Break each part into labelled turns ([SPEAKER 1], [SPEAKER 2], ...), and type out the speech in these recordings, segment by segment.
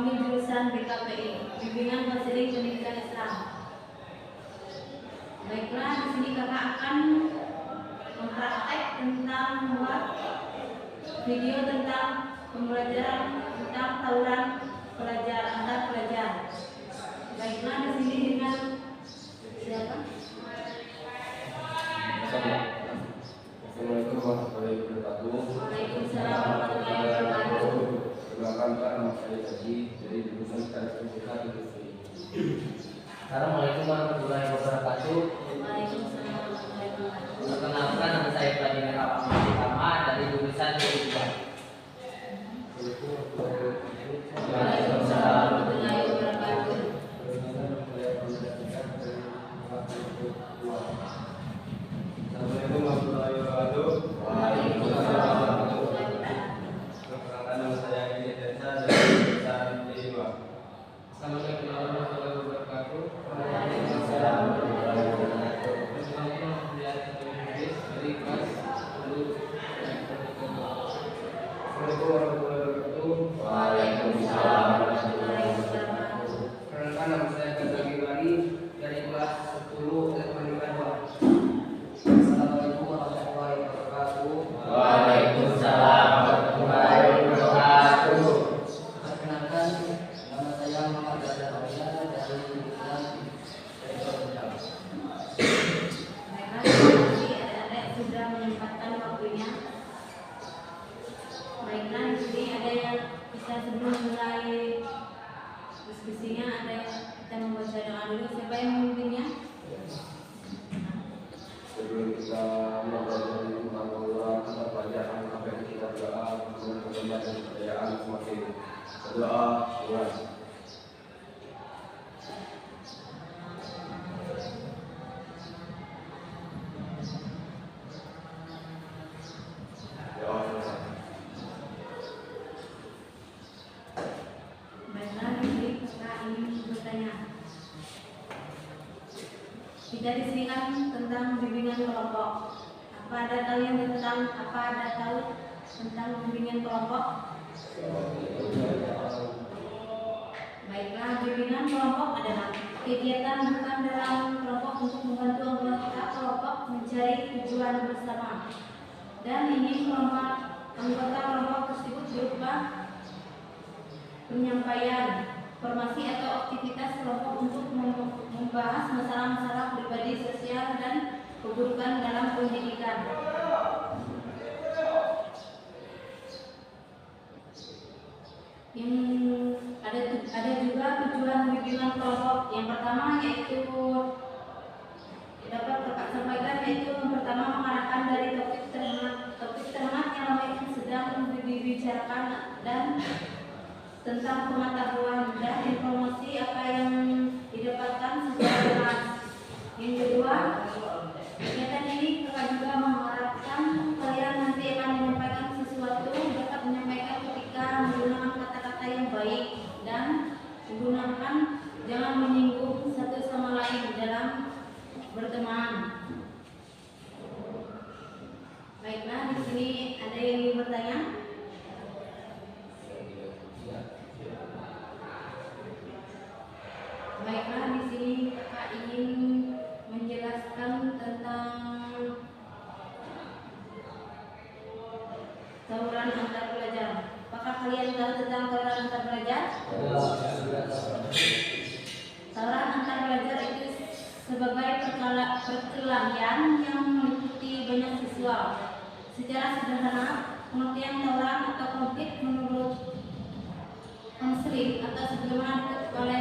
[SPEAKER 1] mengambil jurusan BKPI, Bimbingan Konseling Pendidikan Islam. Baiklah, di sini kakak akan mempraktek tentang membuat video tentang pembelajaran tentang tawuran pelajar antar pelajar. Baiklah, di sini dengan siapa?
[SPEAKER 2] Assalamualaikum warahmatullahi wabarakatuh.
[SPEAKER 1] Waalaikumsalam warahmatullahi wabarakatuh.
[SPEAKER 2] Perkenalkan, nama saya Jadi dari jurusan Sekretaris Pendidikan Industri.
[SPEAKER 3] Assalamualaikum warahmatullahi wabarakatuh.
[SPEAKER 1] Waalaikumsalam warahmatullahi wabarakatuh.
[SPEAKER 3] Perkenalkan, nama saya Vladimir Apamah dari jurusan Pendidikan.
[SPEAKER 1] Waalaikumsalam warahmatullahi wabarakatuh.
[SPEAKER 2] Assalamualaikum warahmatullahi wabarakatuh.
[SPEAKER 1] Waalaikumsalam warahmatullahi wabarakatuh.
[SPEAKER 2] Perkenalkan, nama saya Ini Desa dari jurusan D2.
[SPEAKER 3] Assalamualaikum warahmatullahi wabarakatuh.
[SPEAKER 1] Waalaikumsalam warahmatullahi wabarakatuh.
[SPEAKER 3] Perkenalkan, nama saya Inggris dari kelas 10.
[SPEAKER 2] Assalamualaikum warahmatullahi wabarakatuh.
[SPEAKER 1] Waalaikumsalam warahmatullahi wabarakatuh.
[SPEAKER 3] Perkenalkan, nama saya Gazali Bari dari kelas 10 Elektronika 2. Assalamualaikum warahmatullahi wabarakatuh.
[SPEAKER 1] Waalaikumsalam warahmatullahi wabarakatuh.
[SPEAKER 3] Perkenalkan, nama saya Muhammad Radha Aulia dari jurusan Elektronika.
[SPEAKER 1] Baiklah, terima kasih adik-adik sudah menyempatkan waktunya. Baiklah, di sini ada yang kita sebelum mulai diskusinya ada yang kita membaca doa dulu. Siapa yang memimpinnya?
[SPEAKER 2] Sebelum kita mempelajari tentang tawuran antar pelajar, apa yang kita berdoa untuk kebaikan dan kejayaan masing-masing. Berdoa, Tuhan. Doa selesai.
[SPEAKER 1] Baiklah, di sini kita ingin bertanya. Kita di sini kan tentang bimbingan kelompok. Apa ada tahu tentang bimbingan kelompok? Baiklah, bimbingan kelompok adalah kegiatan bukan dalam kelompok untuk membantu anggota kelompok mencari tujuan bersama. Dan ini anggota kelompok tersebut berupa penyampaian informasi atau aktivitas kelompok untuk membahas masalah-masalah pribadi, sosial, dan keburukan dalam pendidikan. Ada juga tujuan bimbingan kelompok. Yang pertama yaitu dapat kakak sampaikan, yaitu yang pertama mengarahkan dari topik terhangat yang ramai sedang dibicarakan dan tentang pengetahuan dan informasi apa yang didapatkan secara jelas. Yang kedua, kegiatan ini kakak juga mengharapkan kalian nanti akan menyampaikan sesuatu dapat menyampaikan ketika menggunakan kata-kata yang baik dan menggunakan jangan menyinggung satu sama lain dalam berteman. Baiklah, di sini ada yang ingin bertanya? Baiklah, di sini kakak ingin menjelaskan tentang tawuran antar pelajar. Apakah kalian tahu tentang tawuran antar pelajar? Tawuran antar pelajar itu sebagai perkelahian yang meliputi banyak siswa. Secara sederhana, pengertian tawuran atau konflik menurut konseling atau sebagaimana dikutip oleh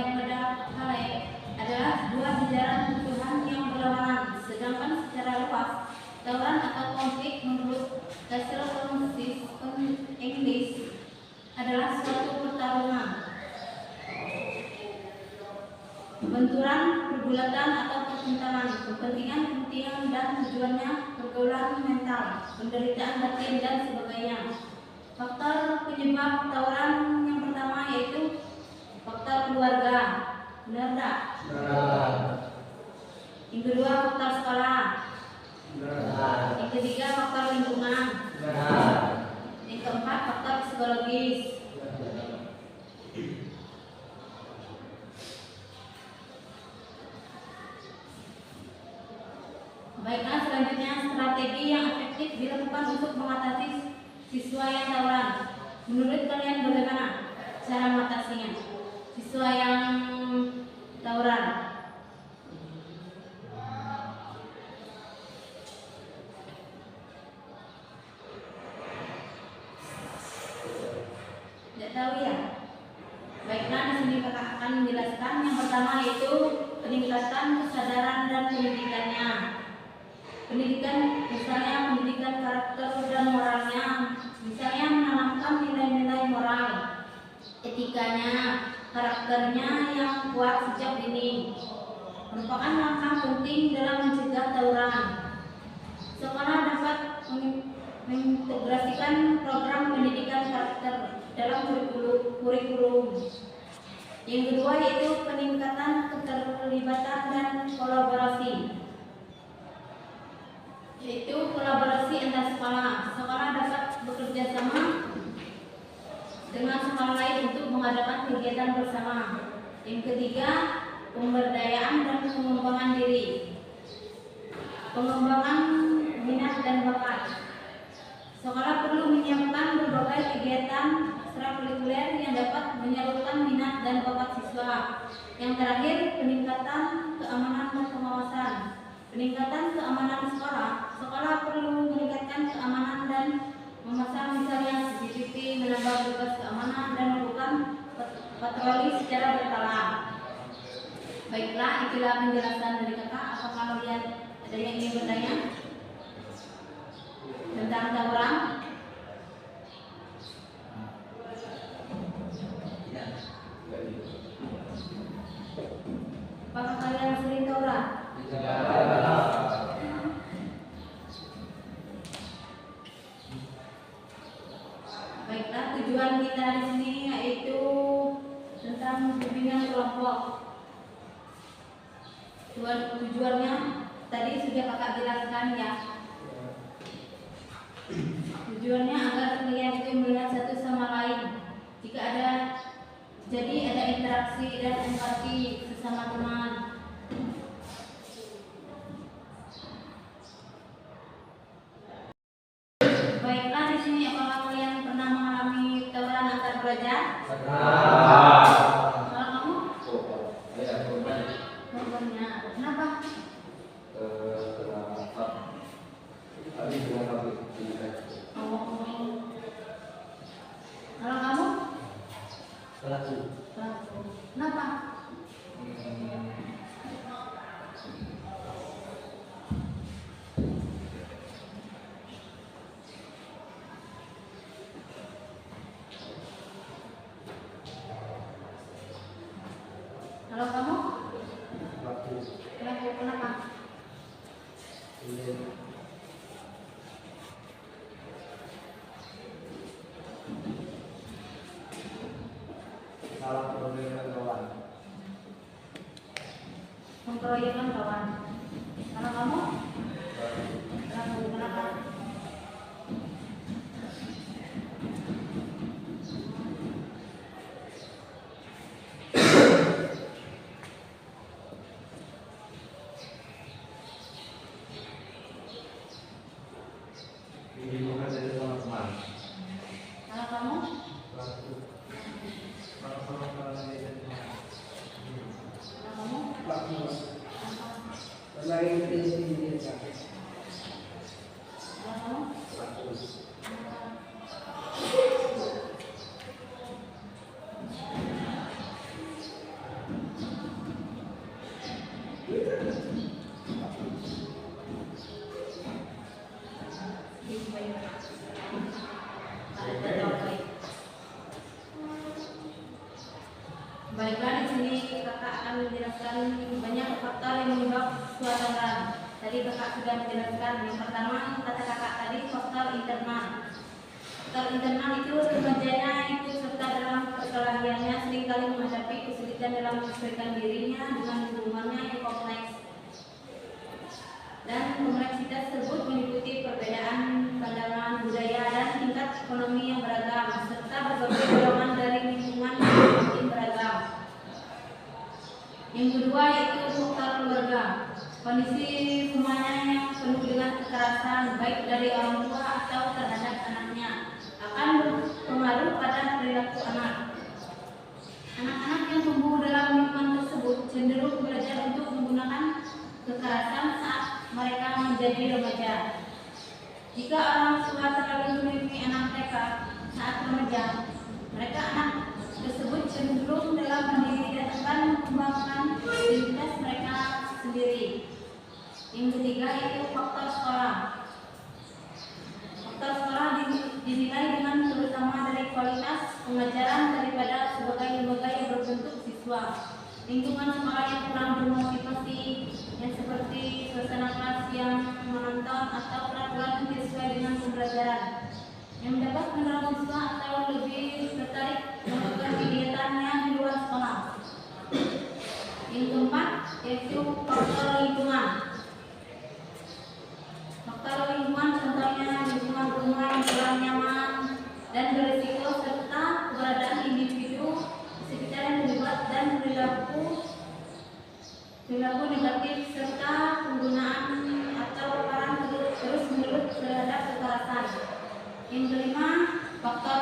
[SPEAKER 1] Hale adalah dua jajaran tuduhan yang berlawanan. Sedangkan secara luas, tawuran atau konflik menurut Dasar English adalah suatu pertarungan, benturan, pergulatan atau pertentangan, kepentingan dan tujuannya, pergaulan mental, penderitaan batin dan sebagainya. Faktor penyebab tawuran yang pertama yaitu faktor keluarga, benar tak? Yang kedua faktor sekolah. Yang ketiga faktor lingkungan. Yang keempat faktor psikologis. yang efektif dilakukan untuk mengatasi siswa yang tawuran. Menurut kalian bagaimana cara mengatasinya? Siswa yang tawuran. Tidak tahu ya? Baiklah, di sini kakak akan menjelaskan. Yang pertama yaitu peningkatan kesadaran dan pendidikannya. Pendidikan, misalnya pendidikan karakter dan moralnya, misalnya menanamkan nilai-nilai moral, etikanya, karakternya yang kuat sejak dini, merupakan langkah penting dalam mencegah tawuran. Sekolah dapat mengintegrasikan program pendidikan karakter dalam kurikulum. Yang kedua yaitu peningkatan keterlibatan dan kolaborasi, yaitu kolaborasi antar sekolah. Sekolah dapat bekerja sama dengan sekolah lain untuk mengadakan kegiatan bersama. Yang ketiga, pemberdayaan dan pengembangan diri, pengembangan minat dan bakat. Sekolah perlu menyiapkan berbagai kegiatan ekstrakurikuler yang dapat menyalurkan minat dan bakat siswa. Yang terakhir, peningkatan keamanan dan pengawasan. Peningkatan keamanan sekolah. Sekolah perlu meningkatkan keamanan dan memasang misalnya CCTV, menambah tugas keamanan dan melakukan patroli secara berkala. Baiklah, itulah penjelasan dari kakak. Apakah kalian ada yang ingin bertanya tentang tawuran? Apakah kalian sering tawuran? Baiklah, tujuan kita di sini yaitu tentang bimbingan kelompok. Tujuannya tadi sudah kakak jelaskan ya. Tujuannya agar kalian itu melihat satu sama lain. Jika ada interaksi dan empati sesama teman. Baiklah, di sini apakah kalian pernah mengalami tawuran antar pelajar? Kalau kamu? Korbannya. Kenapa? Kalau kamu?
[SPEAKER 3] Pelaku.
[SPEAKER 1] Kenapa? Kalau kamu? Pelaku. Kenapa?
[SPEAKER 3] Salah pengelolaan kawan.
[SPEAKER 1] Mengkeroyokkan kawan. Kalau kamu? Pelaku. Kenapa?
[SPEAKER 3] Ini bukan dari teman-teman.
[SPEAKER 1] Kalau kamu?
[SPEAKER 3] Pelaku.
[SPEAKER 1] Kalau kamu?
[SPEAKER 3] Berlari prinsip dia.
[SPEAKER 1] Kalau kamu? Baiklah, di sini kakak akan menjelaskan banyak faktor yang menyebab tawuran. Tadi kakak sudah menjelaskan. Yang pertama, kata kakak tadi faktor internal. Faktor internal itu remajanya itu serta dalam perkelahiannya seringkali menghadapi kesulitan dalam menyesuaikan dirinya dengan lingkungannya yang kompleks. Dan kompleksitas tersebut meliputi perbedaan pandangan, budaya, dan tingkat ekonomi yang beragam, serta berbagai dorongan dari lingkungan yang semakin beragam. Yang kedua yaitu faktor keluarga. Kondisi rumahnya yang penuh dengan kekerasan, baik dari orang tua atau terhadap anaknya akan berpengaruh pada perilaku anak. Anak-anak yang tumbuh dalam lingkungan tersebut cenderung belajar untuk menggunakan kekerasan saat mereka menjadi remaja. Jika orang tua terlalu melindungi anak mereka saat remaja, anak tersebut cenderung dalam mandiri dan akan mengembangkan identitas mereka sendiri. Yang ketiga yaitu faktor sekolah. Faktor sekolah dinilai dengan terutama dari kualitas pengajaran daripada sebagai lembaga yang berbentuk siswa. Lingkungan sekolah yang kurang bermotivasi, yang seperti suasana kelas yang menonton atau peraturan yang sesuai dengan pembelajaran, yang dapat mendorong siswa atau lebih tertarik melakukan kegiatannya di luar sekolah. Yang keempat yaitu faktor lingkungan. Faktor lingkungan contohnya lingkungan rumah yang kurang nyaman dan berisiko serta keberadaan individu sekitar yang terlibat dan perilaku negatif serta penggunaan atau peran terus-menerus terhadap kekerasan. Yang kelima, faktor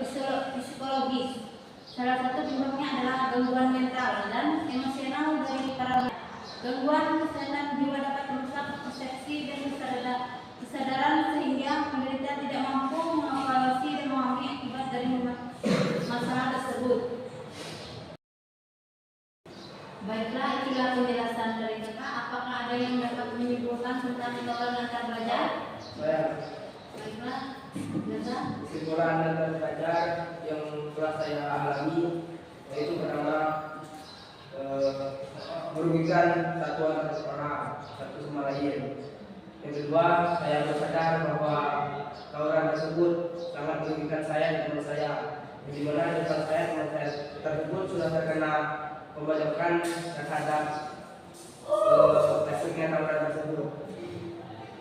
[SPEAKER 1] psikologis. Salah satu penyebabnya adalah gangguan mental dan emosional dari para gangguan kesehatan jiwa dapat merusak persepsi dan kesadaran sehingga penderita tidak mampu mengevaluasi dan memahami akibat dari masalah tersebut. Baiklah, itulah penjelasan dari kakak. Apakah ada yang dapat menyimpulkan tentang tauran antar belajar? Baiklah,
[SPEAKER 3] kesimpulan antar belajar yang telah saya alami yaitu pertama merugikan satu antar orang satu sama lain. Yang kedua, saya bersadar bahwa tawuran tersebut sangat merugikan saya dan teman saya. Di mana depan saya teman saya tersebut sudah terkena pembajakan terhadap efeknya tawuran tersebut.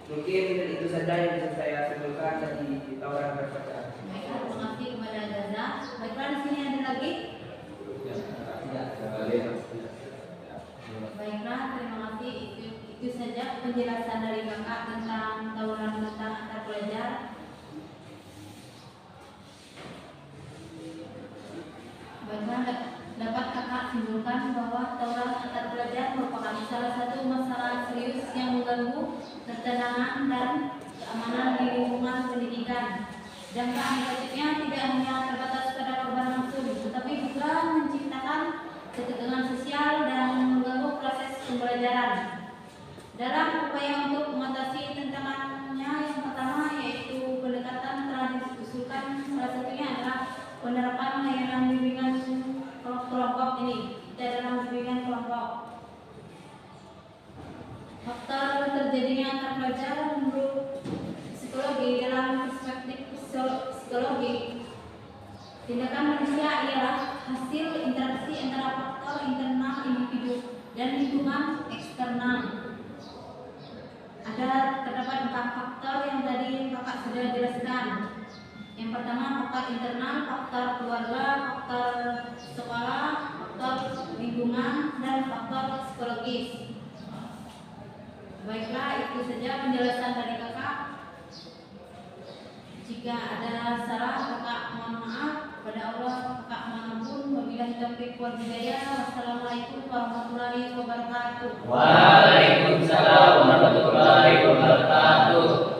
[SPEAKER 3] Mungkin itu saja yang bisa saya simpulkan dari tawuran belajar.
[SPEAKER 1] Baiklah, terima kasih kepada Gaza. Baiklah, di sini ada lagi. Baiklah, terima kasih. Itu saja penjelasan dari kakak tentang tawuran antar pelajar. Baiklah, dapat kakak simpulkan bahwa tawuran antar pelajar merupakan salah satu masalah serius yang mengganggu ketenangan dan keamanan di lingkungan pendidikan. Dampak negatifnya tidak hanya terbatas pada korban langsung, tetapi juga menciptakan ketegangan sosial dan mengganggu proses pembelajaran. Dalam upaya untuk mengatasi tantangannya, yang pertama yaitu pendekatan telah diusulkan, salah satunya adalah penerapan layanan bimbingan kelompok ini. Dalam bimbingan kelompok, faktor terjadinya antar pelajar menurut psikologi. Dalam perspektif psikologi, tindakan manusia ialah hasil interaksi antara faktor internal individu dan lingkungan eksternal. Terdapat 4 faktor yang tadi kakak sudah jelaskan. Yang pertama faktor internal, faktor keluarga, faktor sekolah, faktor lingkungan, dan faktor psikologis. Baiklah, itu saja penjelasan dari kakak. Jika ada salah, kakak mohon maaf. Kepada Allah, kakak mohon ampun. Wabillahi taufiq wal hidayah. Wassalamualaikum warahmatullahi wabarakatuh.
[SPEAKER 4] Waalaikumsalam warahmatullahi wabarakatuh.